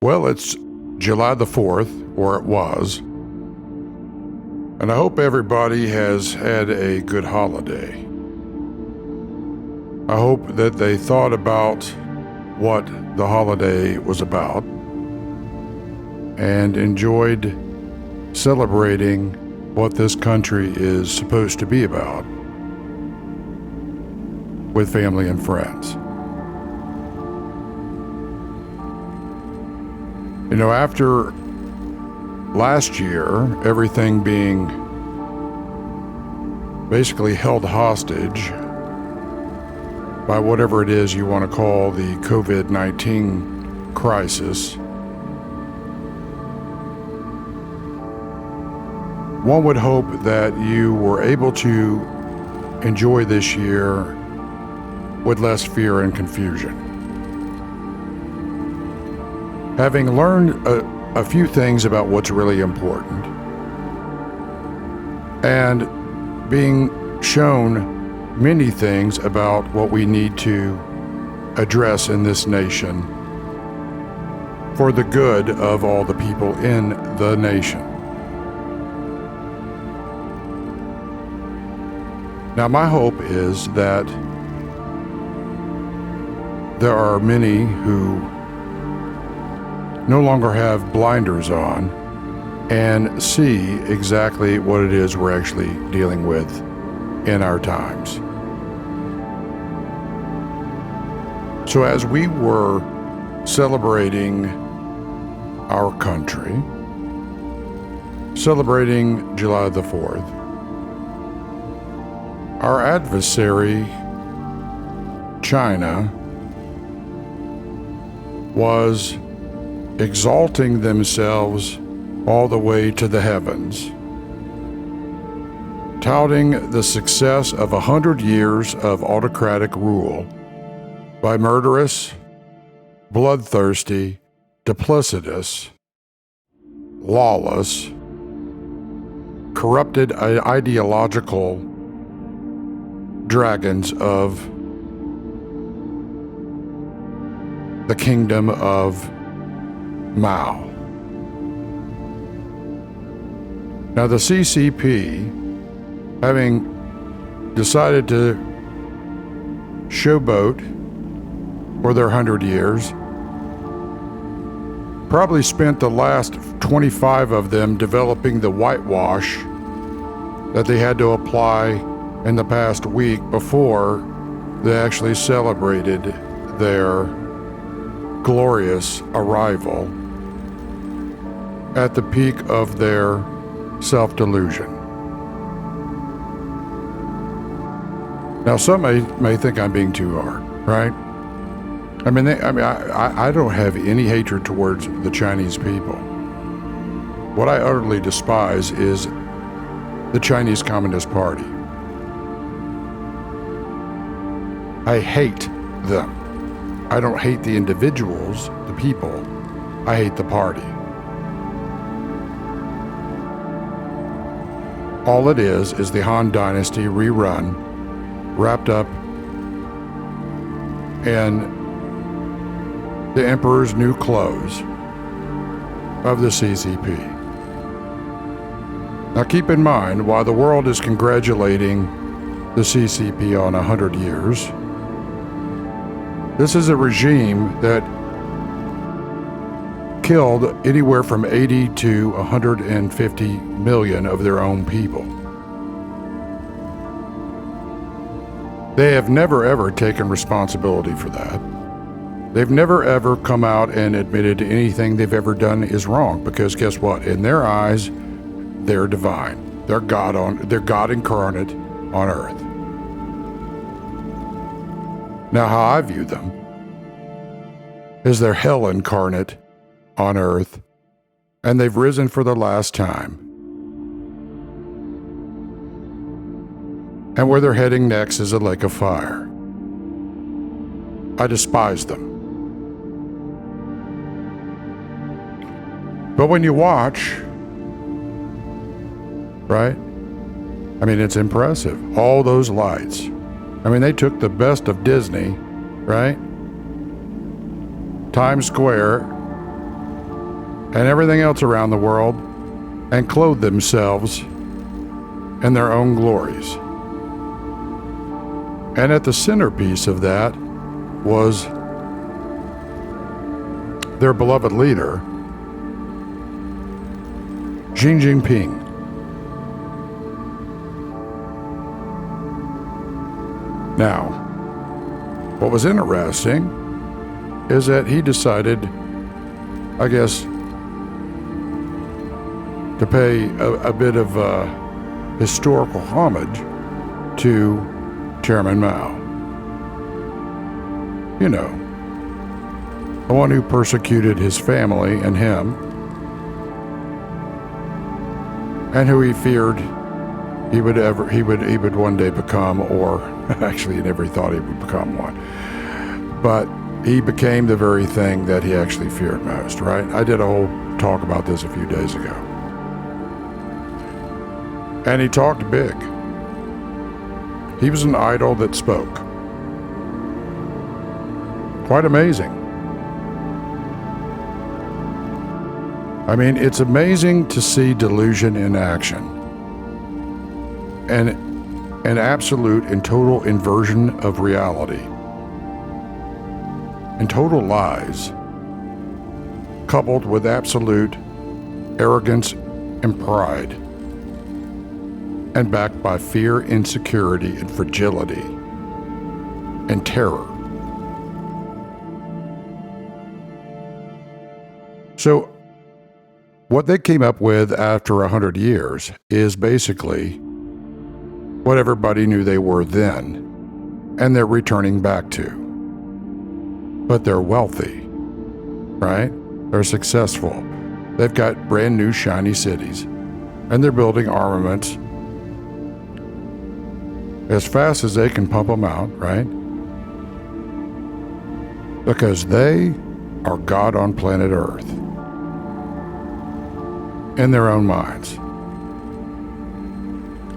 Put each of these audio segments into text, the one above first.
Well, it's July the 4th, or it was, and I hope everybody has had a good holiday. I hope that they thought about what the holiday was about and enjoyed celebrating what this country is supposed to be about with family and friends. You know, after last year, everything being basically held hostage by whatever it is you want to call the COVID-19 crisis, one would hope that you were able to enjoy this year with less fear and confusion. Having learned a few things about what's really important, and being shown many things about what we need to address in this nation for the good of all the people in the nation. Now, my hope is that there are many who no longer have blinders on and see exactly what it is we're actually dealing with in our times. So as we were celebrating our country, celebrating July the 4th, our adversary, China, was exalting themselves all the way to the heavens, touting the success of 100 years of autocratic rule by murderous, bloodthirsty, duplicitous, lawless, corrupted ideological dragons of the kingdom of Mao. Now, the CCP, having decided to showboat for their 100 years, probably spent the last 25 of them developing the whitewash that they had to apply in the past week before they actually celebrated their glorious arrival at the peak of their self-delusion. Now, some may think I'm being too hard, right? I don't have any hatred towards the Chinese people. What I utterly despise is the Chinese Communist Party. I hate them. I don't hate the individuals, the people. I hate the party. All it is the Han Dynasty rerun, wrapped up in the Emperor's new clothes of the CCP. Now keep in mind, while the world is congratulating the CCP on 100 years, this is a regime that killed anywhere from 80 to 150 million of their own people. They have never ever taken responsibility for that. They've never ever come out and admitted anything they've ever done is wrong, because guess what? In their eyes, they're divine. They're God incarnate on earth. Now, how I view them is they're hell incarnate on earth, and they've risen for the last time. And where they're heading next is a lake of fire. I despise them. But when you watch, right? It's impressive. All those lights. They took the best of Disney, right? Times Square, and everything else around the world and clothe themselves in their own glories. And at the centerpiece of that was their beloved leader, Xi Jinping. Now, what was interesting is that he decided, I guess, to pay a bit of historical homage to Chairman Mao. You know, the one who persecuted his family and him, and who he feared he would one day become, or actually he never thought he would become one. But he became the very thing that he actually feared most, right? I did a whole talk about this a few days ago. And he talked big. He was an idol that spoke. Quite amazing. I mean, it's amazing to see delusion in action. And an absolute and total inversion of reality. And total lies, coupled with absolute arrogance and pride, and backed by fear, insecurity, and fragility, and terror. So, what they came up with after 100 years is basically what everybody knew they were then, and they're returning back to. But they're wealthy, right? They're successful. They've got brand new shiny cities, and they're building armaments as fast as they can pump them out, right? Because they are God on planet Earth in their own minds.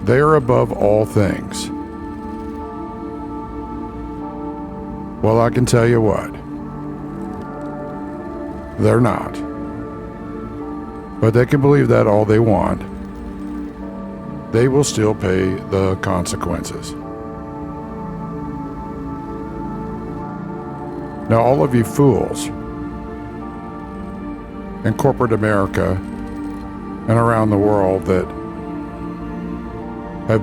They are above all things. Well, I can tell you what, they're not. But they can believe that all they want. They will still pay the consequences. Now, all of you fools in corporate America and around the world that have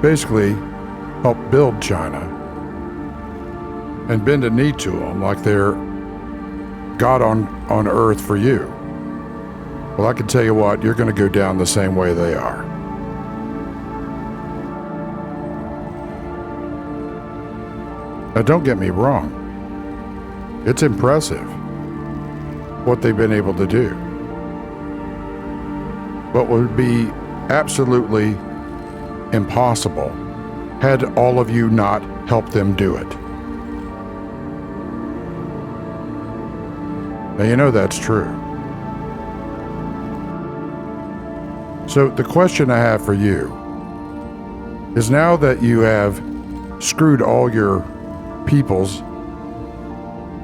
basically helped build China and bend a knee to them like they're God on earth for you. Well, I can tell you what, you're going to go down the same way they are. Now, don't get me wrong. It's impressive what they've been able to do. But would be absolutely impossible had all of you not helped them do it. Now, you know that's true. So the question I have for you is, now that you have screwed all your peoples,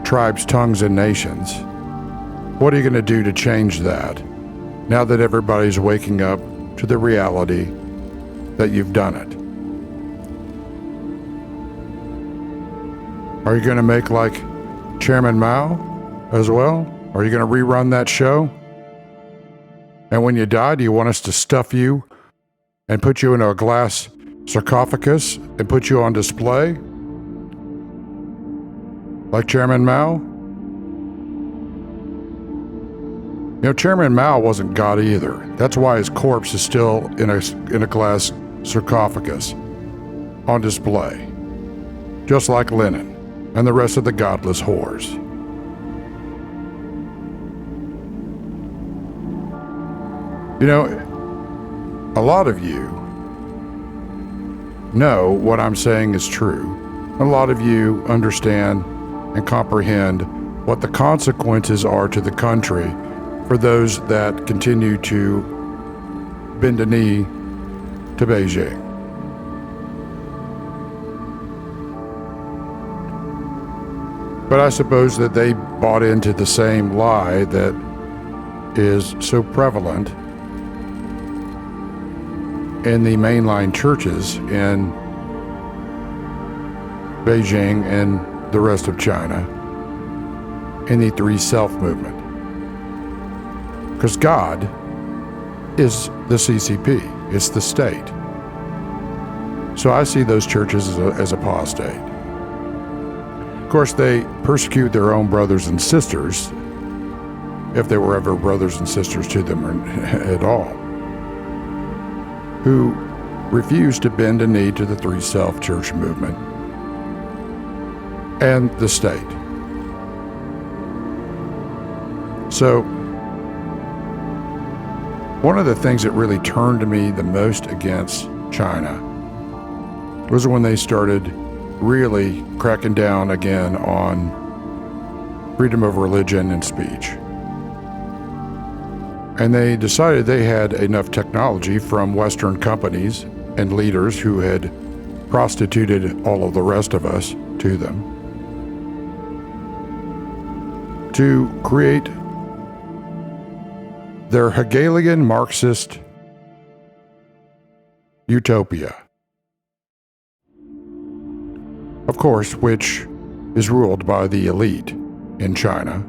tribes, tongues, and nations, what are you going to do to change that now that everybody's waking up to the reality that you've done it? Are you going to make like Chairman Mao as well? Are you going to rerun that show? And when you die, do you want us to stuff you and put you in a glass sarcophagus and put you on display like Chairman Mao? You know, Chairman Mao wasn't God either. That's why his corpse is still in a glass sarcophagus on display, just like Lenin and the rest of the godless whores. You know, a lot of you know what I'm saying is true. A lot of you understand and comprehend what the consequences are to the country for those that continue to bend a knee to Beijing. But I suppose that they bought into the same lie that is so prevalent in the mainline churches in Beijing and the rest of China in the Three Self movement. Because God is the CCP, it's the state. So I see those churches as apostate. Of course, they persecute their own brothers and sisters, if they were ever brothers and sisters to them at all, who refuse to bend a knee to the Three Self church movement and the state. So, one of the things that really turned me the most against China was when they started really cracking down again on freedom of religion and speech. And they decided they had enough technology from Western companies and leaders who had prostituted all of the rest of us to them to create their Hegelian Marxist utopia. Of course, which is ruled by the elite in China,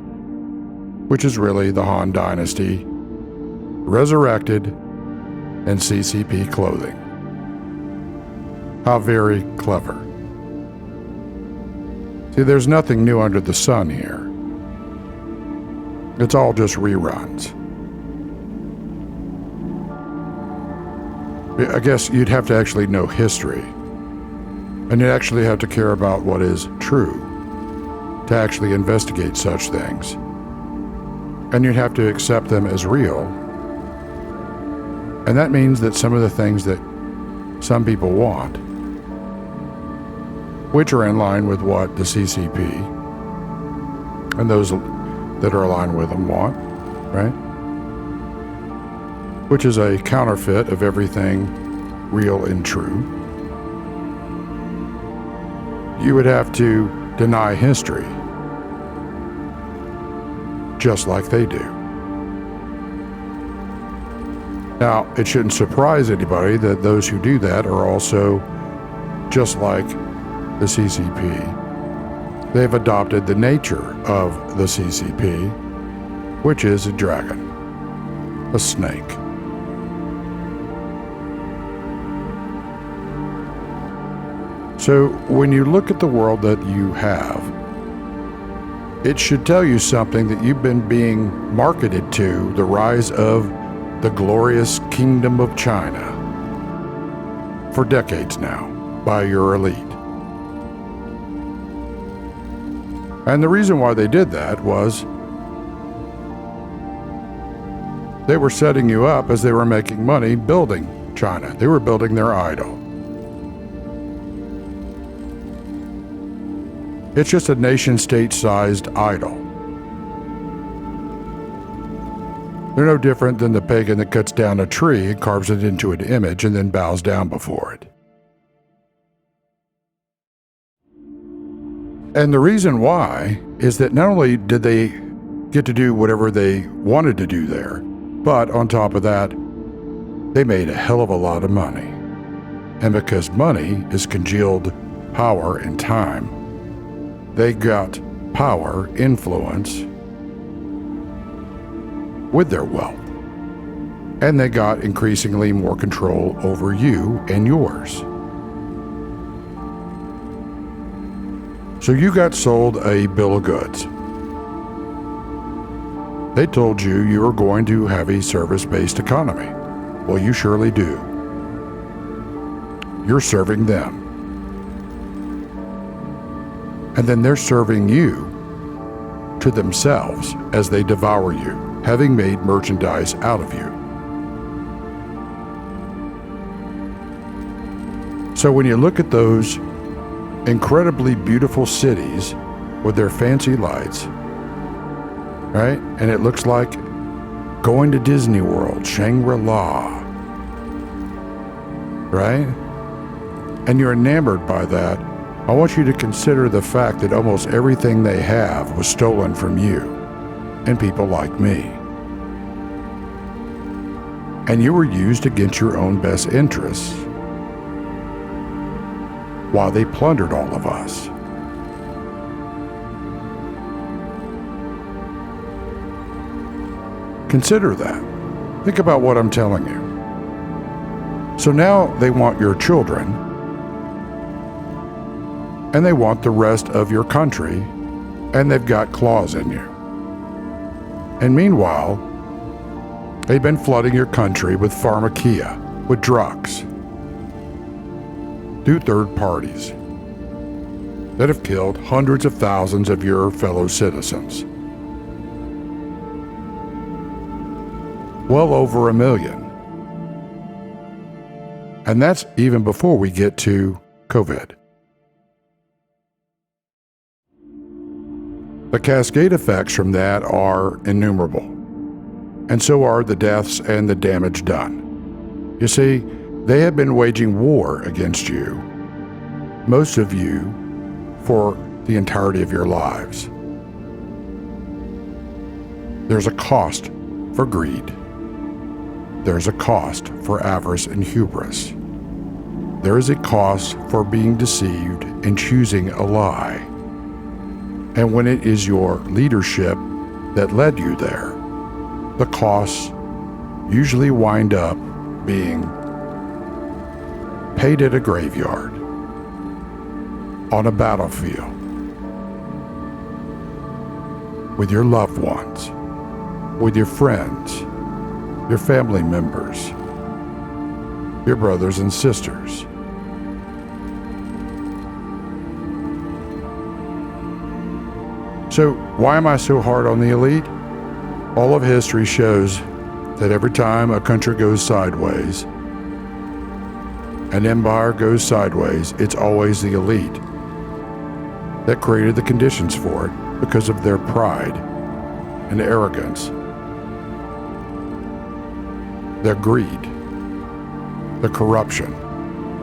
which is really the Han Dynasty, resurrected in CCP clothing. How very clever. See, there's nothing new under the sun here. It's all just reruns. I guess you'd have to actually know history. And you'd actually have to care about what is true to actually investigate such things. And you'd have to accept them as real. And that means that some of the things that some people want, which are in line with what the CCP and those that are aligned with them want, right? Which is a counterfeit of everything real and true. You would have to deny history, just like they do. Now, it shouldn't surprise anybody that those who do that are also, just like the CCP, they've adopted the nature of the CCP, which is a dragon, a snake. So when you look at the world that you have, it should tell you something that you've been being marketed to, the rise of the glorious kingdom of China, for decades now, by your elite. And the reason why they did that was they were setting you up as they were making money building China. They were building their idol. It's just a nation-state-sized idol. They're no different than the pagan that cuts down a tree and carves it into an image and then bows down before it. And the reason why is that not only did they get to do whatever they wanted to do there, but on top of that, they made a hell of a lot of money. And because money is congealed power and time, they got power, influence with their wealth. And they got increasingly more control over you and yours. So you got sold a bill of goods. They told you you were going to have a service-based economy. Well, you surely do. You're serving them. And then they're serving you to themselves as they devour you, having made merchandise out of you. So when you look at those incredibly beautiful cities with their fancy lights, right? And it looks like going to Disney World, Shangri-La, right? And you're enamored by that. I want you to consider the fact that almost everything they have was stolen from you and people like me. and you were used against your own best interests while they plundered all of us. Consider that. Think about what I'm telling you. So now they want your children, and they want the rest of your country, and they've got claws in you. And meanwhile, they've been flooding your country with pharmakeia, with drugs, through third parties that have killed hundreds of thousands of your fellow citizens. Well over 1 million. And that's even before we get to COVID. The cascade effects from that are innumerable, and so are the deaths and the damage done. You see, they have been waging war against you, most of you, for the entirety of your lives. There's a cost for greed. There's a cost for avarice and hubris. There is a cost for being deceived and choosing a lie. And when it is your leadership that led you there, the costs usually wind up being paid at a graveyard, on a battlefield, with your loved ones, with your friends, your family members, your brothers and sisters. So why am I so hard on the elite? All of history shows that every time a country goes sideways, an empire goes sideways, it's always the elite that created the conditions for it because of their pride and arrogance, their greed, their corruption,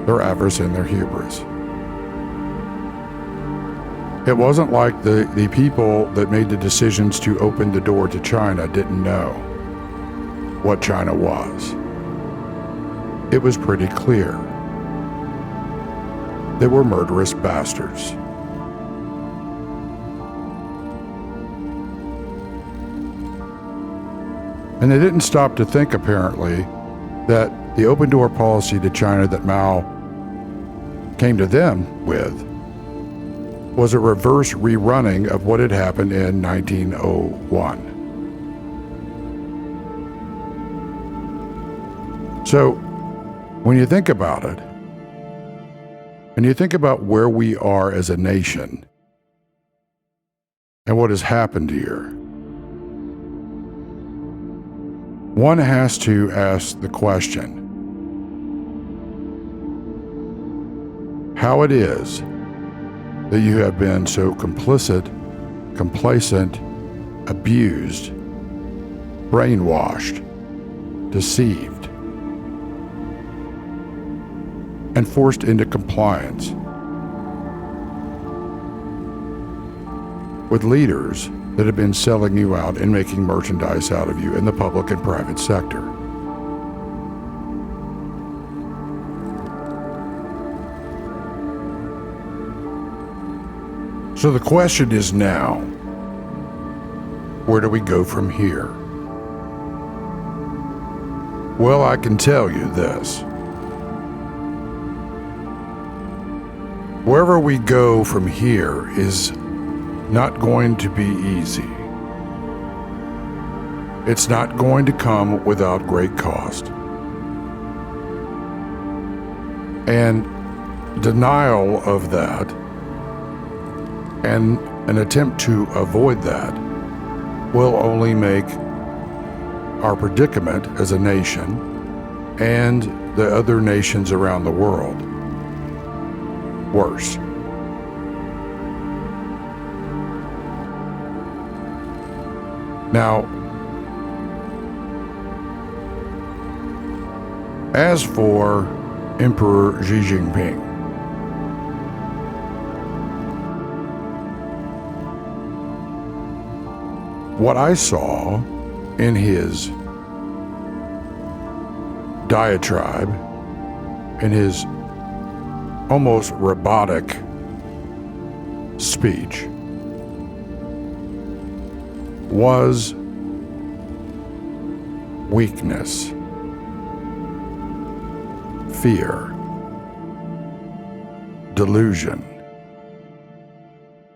their avarice, and their hubris. It wasn't like the people that made the decisions to open the door to China didn't know what China was. It was pretty clear. They were murderous bastards. And they didn't stop to think, apparently, that the open door policy to China that Mao came to them with was a reverse rerunning of what had happened in 1901. So, when you think about it, and you think about where we are as a nation and what has happened here, one has to ask the question, how it is that you have been so complicit, complacent, abused, brainwashed, deceived, and forced into compliance with leaders that have been selling you out and making merchandise out of you in the public and private sector. So the question is now, where do we go from here? Well, I can tell you this. Wherever we go from here is not going to be easy. It's not going to come without great cost. And denial of that and an attempt to avoid that will only make our predicament as a nation and the other nations around the world worse. Now, as for Emperor Xi Jinping, what I saw in his diatribe, in his almost robotic speech, was weakness, fear, delusion,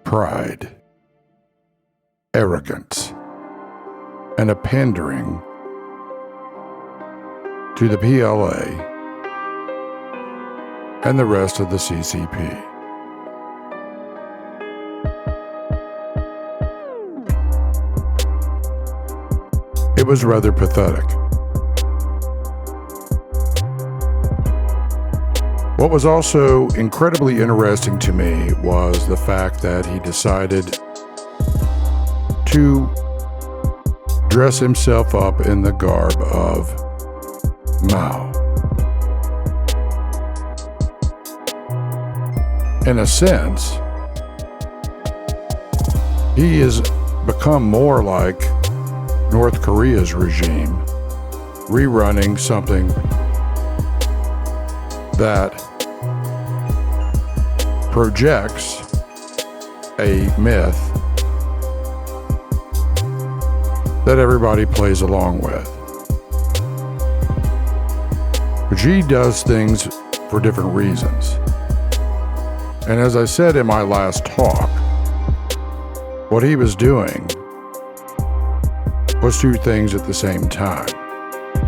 pride, arrogance, and a pandering to the PLA and the rest of the CCP. It was rather pathetic. What was also incredibly interesting to me was the fact that he decided to dress himself up in the garb of Mao. In a sense, he has become more like North Korea's regime, rerunning something that projects a myth that everybody plays along with. But Xi does things for different reasons. And as I said in my last talk, what he was doing was two things at the same time.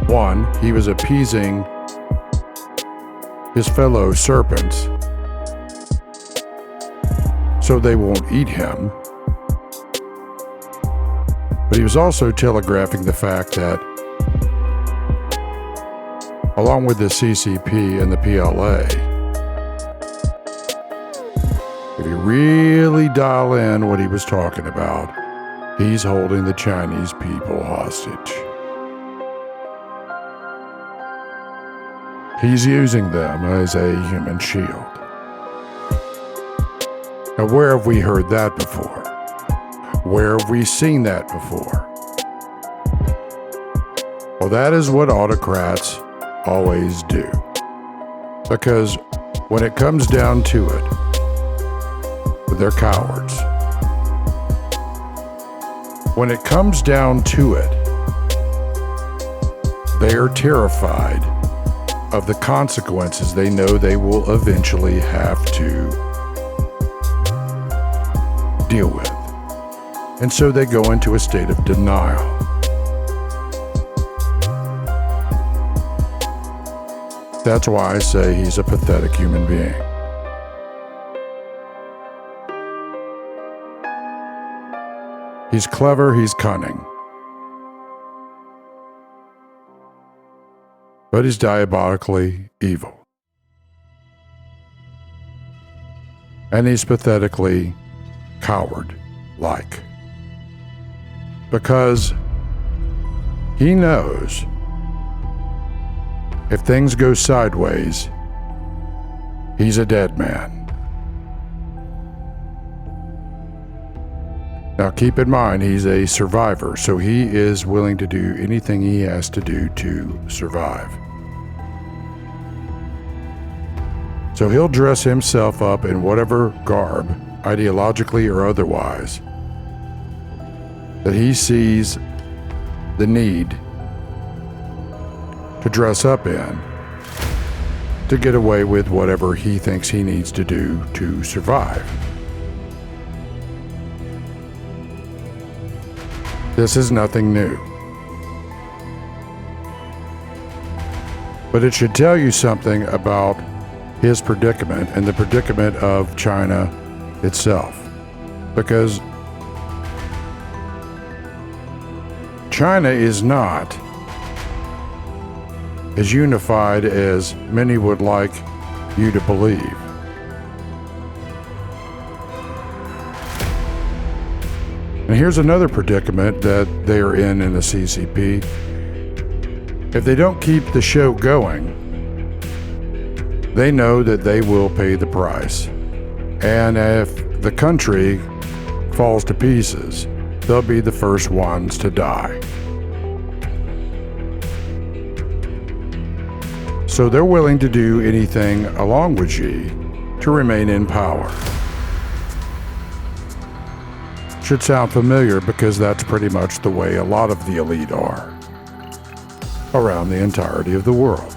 One, he was appeasing his fellow serpents so they won't eat him. But he was also telegraphing the fact that, along with the CCP and the PLA, if you really dial in what he was talking about, he's holding the Chinese people hostage. He's using them as a human shield. Now, where have we heard that before? Where have we seen that before? Well, that is what autocrats always do. Because when it comes down to it, they're cowards. When it comes down to it, they are terrified of the consequences they know they will eventually have to deal with. And so they go into a state of denial. That's why I say he's a pathetic human being. He's clever, he's cunning. But he's diabolically evil. And he's pathetically coward-like. Because he knows if things go sideways, he's a dead man. Now keep in mind, he's a survivor, so he is willing to do anything he has to do to survive. So he'll dress himself up in whatever garb, ideologically or otherwise, that he sees the need to dress up in to get away with whatever he thinks he needs to do to survive. This is nothing new. But it should tell you something about his predicament and the predicament of China itself. Because China is not as unified as many would like you to believe. And here's another predicament that they are in the CCP. If they don't keep the show going, they know that they will pay the price. And if the country falls to pieces, they'll be the first ones to die. So they're willing to do anything along with Xi to remain in power. Should sound familiar because that's pretty much the way a lot of the elite are around the entirety of the world.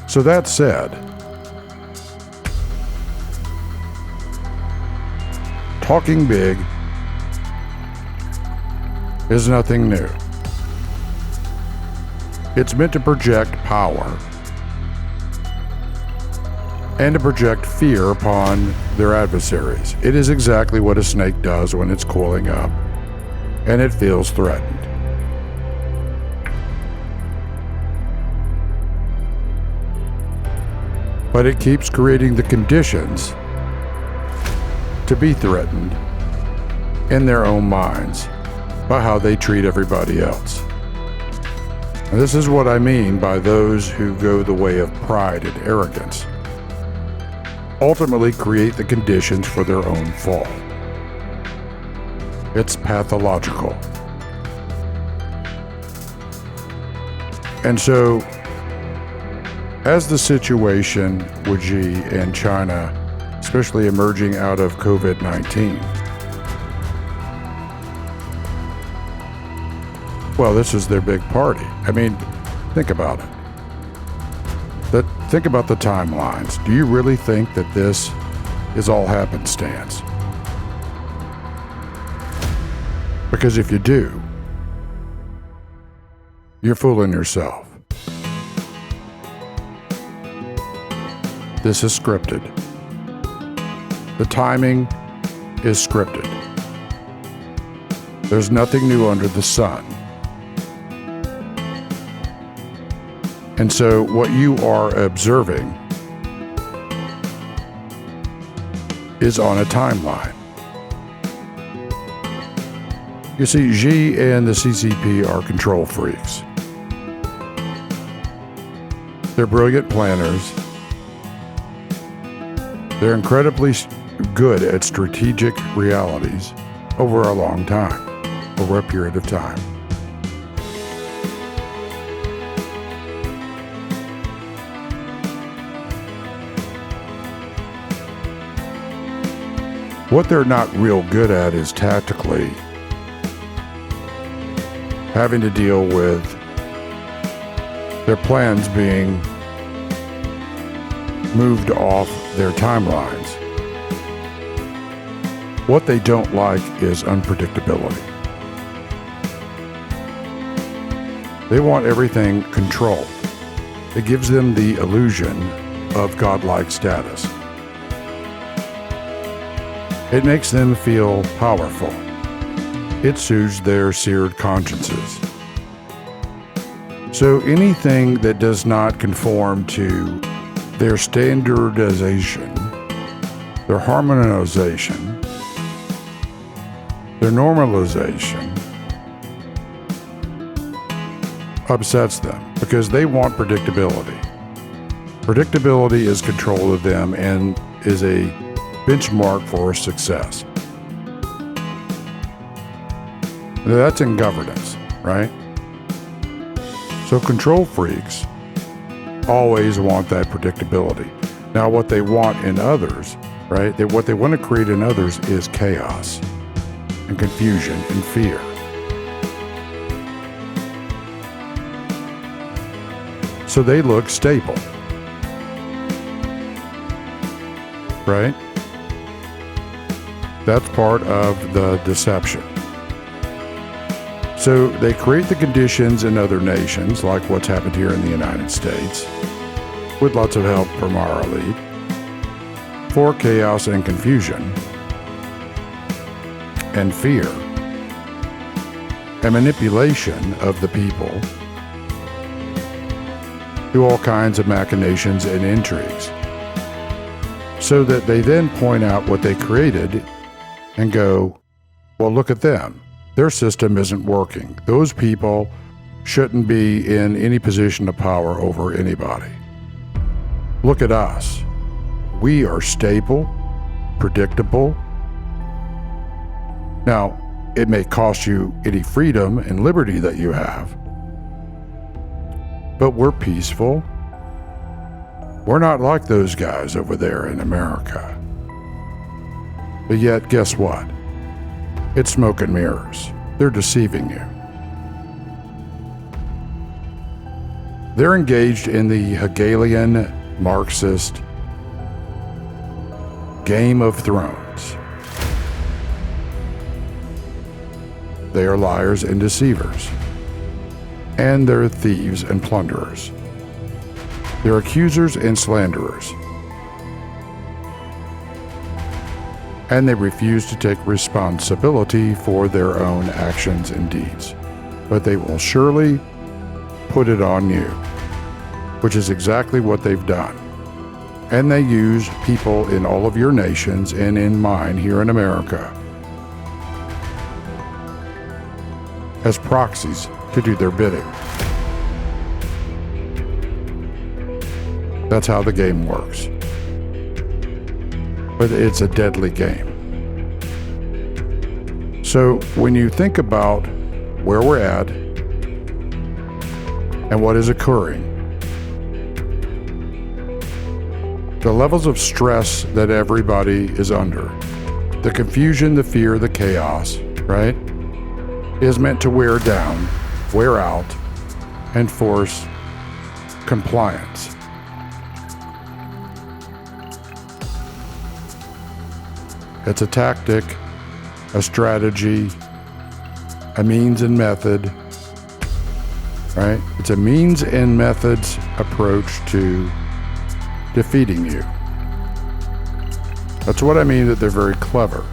So that said, talking big is nothing new. It's meant to project power and to project fear upon their adversaries. It is exactly what a snake does when it's coiling up and it feels threatened. But it keeps creating the conditions to be threatened in their own minds by how they treat everybody else. And this is what I mean by those who go the way of pride and arrogance. Ultimately create the conditions for their own fall. It's pathological. And so, as the situation with Xi and China, especially emerging out of COVID-19, well, this is their big party. I mean, think about it. Think about the timelines. Do you really think that this is all happenstance? Because if you do, you're fooling yourself. This is scripted. The timing is scripted. There's nothing new under the sun. And so what you are observing is on a timeline. You see, Xi and the CCP are control freaks. They're brilliant planners. They're incredibly good at strategic realities over a long time, over a period of time. What they're not real good at is tactically having to deal with their plans being moved off their timelines. What they don't like is unpredictability. They want everything controlled. It gives them the illusion of godlike status. It makes them feel powerful. It soothes their seared consciences. So anything that does not conform to their standardization, their harmonization, their normalization, upsets them because they want predictability. Predictability is control of them and is a benchmark for success. Now, that's in governance, right? So control freaks always want that predictability. Now, what they want in others, right? What they want to create in others is chaos and confusion and fear. So they look stable, right? That's part of the deception. So they create the conditions in other nations, like what's happened here in the United States, with lots of help from our elite, for chaos and confusion and fear and manipulation of the people through all kinds of machinations and intrigues, so that they then point out what they created and go, well, look at them. Their system isn't working. Those people shouldn't be in any position of power over anybody. Look at us. We are stable, predictable. Now, it may cost you any freedom and liberty that you have, but we're peaceful. We're not like those guys over there in America. But yet, guess what? It's smoke and mirrors. They're deceiving you. They're engaged in the Hegelian Marxist Game of Thrones. They are liars and deceivers. And they're thieves and plunderers. They're accusers and slanderers. And they refuse to take responsibility for their own actions and deeds. But they will surely put it on you, which is exactly what they've done. And they use people in all of your nations and in mine here in America as proxies to do their bidding. That's how the game works. But it's a deadly game. So when you think about where we're at and what is occurring, the levels of stress that everybody is under, the confusion, the fear, the chaos, right, is meant to wear down, wear out, and force compliance. It's a tactic, a strategy, a means and method, right? It's a means and methods approach to defeating you. That's what I mean that they're very clever.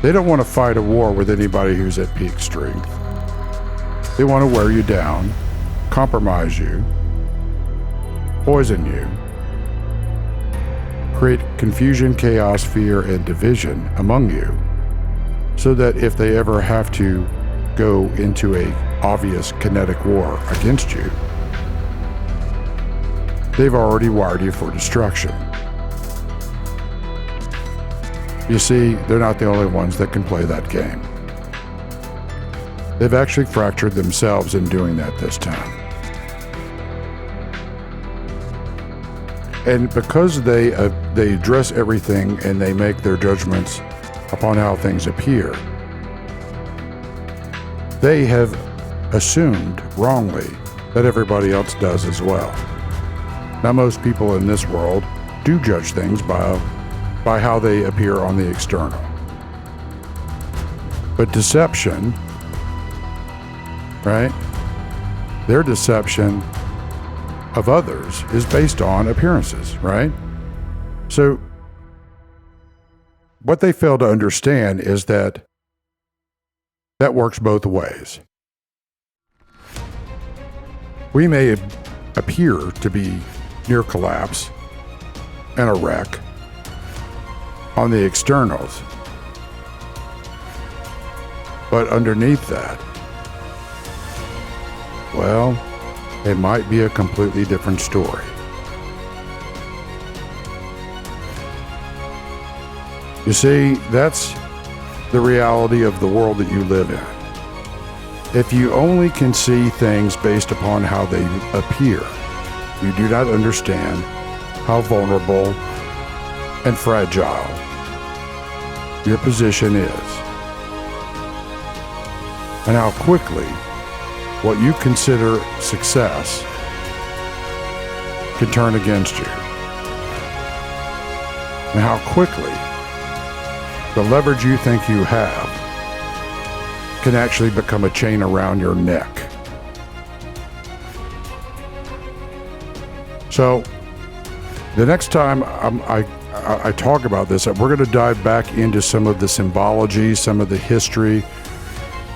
They don't want to fight a war with anybody who's at peak strength. They want to wear you down, compromise you, poison you, create confusion, chaos, fear, and division among you, so that if they ever have to go into a obvious kinetic war against you, they've already wired you for destruction. You see, they're not the only ones that can play that game. They've actually fractured themselves in doing that this time. And because they address everything and they make their judgments upon how things appear, they have assumed wrongly that everybody else does as well. Now, most people in this world do judge things by how they appear on the external. But deception, right? Their deception of others is based on appearances, right? So what they fail to understand is that works both ways. We may appear to be near collapse and a wreck on the externals, but underneath that, well, it might be a completely different story. You see, that's the reality of the world that you live in. If you only can see things based upon how they appear, you do not understand how vulnerable and fragile your position is, and how quickly what you consider success can turn against you, and how quickly the leverage you think you have can actually become a chain around your neck. So the next time I talk about this, we're going to dive back into some of the symbology, some of the history,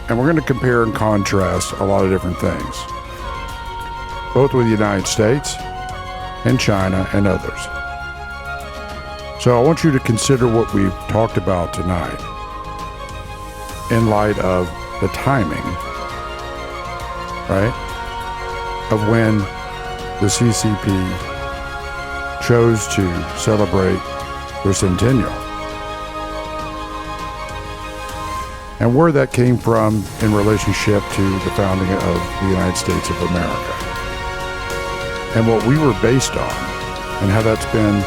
and we're going to compare and contrast a lot of different things, both with the United States and China and others. So I want you to consider what we've talked about tonight in light of the timing, right, of when the CCP chose to celebrate their centennial. and where that came from in relationship to the founding of the United States of America, and what we were based on, and how that's been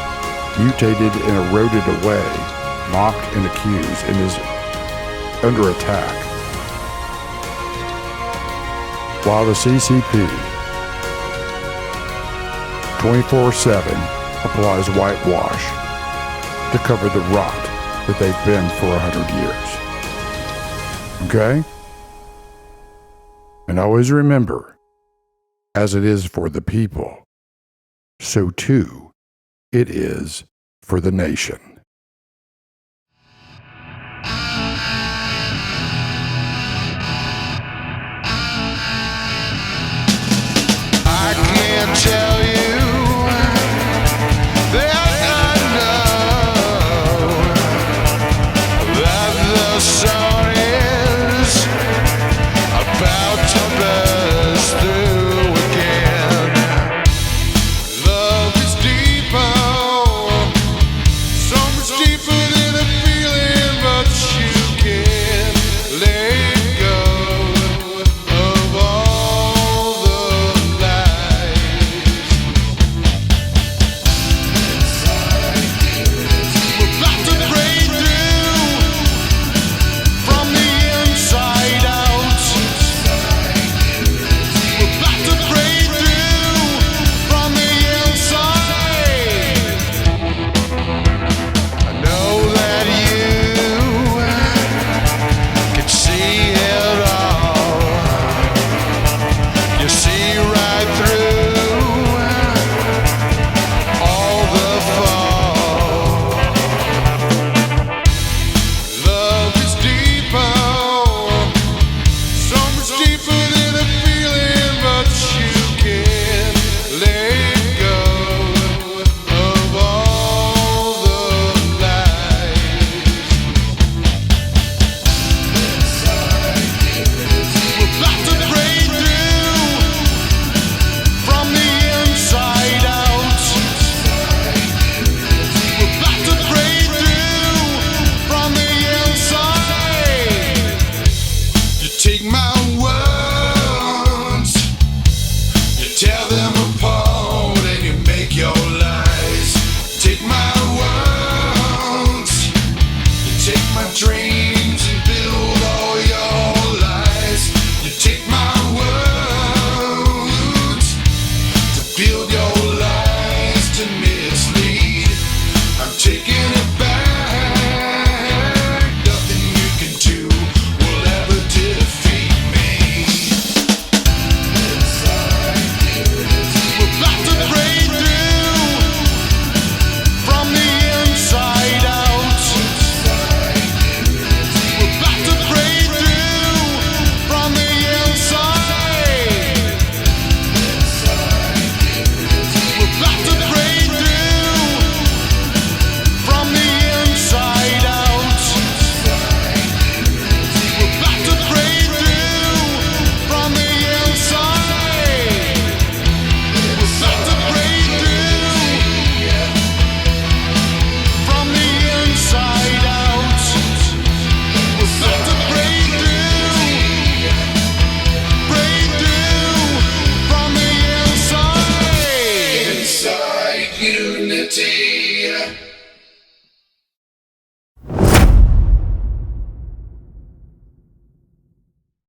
mutated and eroded away, mocked and accused, and is under attack. While the CCP 24/7 applies whitewash to cover the rot that they've been for 100 years. Okay? And always remember, as it is for the people, so too it is for the nation. I can't tell you that I know that the sun is about to burst through again. Love is deeper, so much deeper than a feeling, but you can't let go of all the lies. We're about to break through from the inside out. We're about to break through from the inside. I know that you can see it all. You see right through all the fall. Love is deeper, so much deeper than a feeling, but you can't let go of all the lies. We're about to break through from the inside out. We're about to break through from the inside. You take my words, you tear them apart.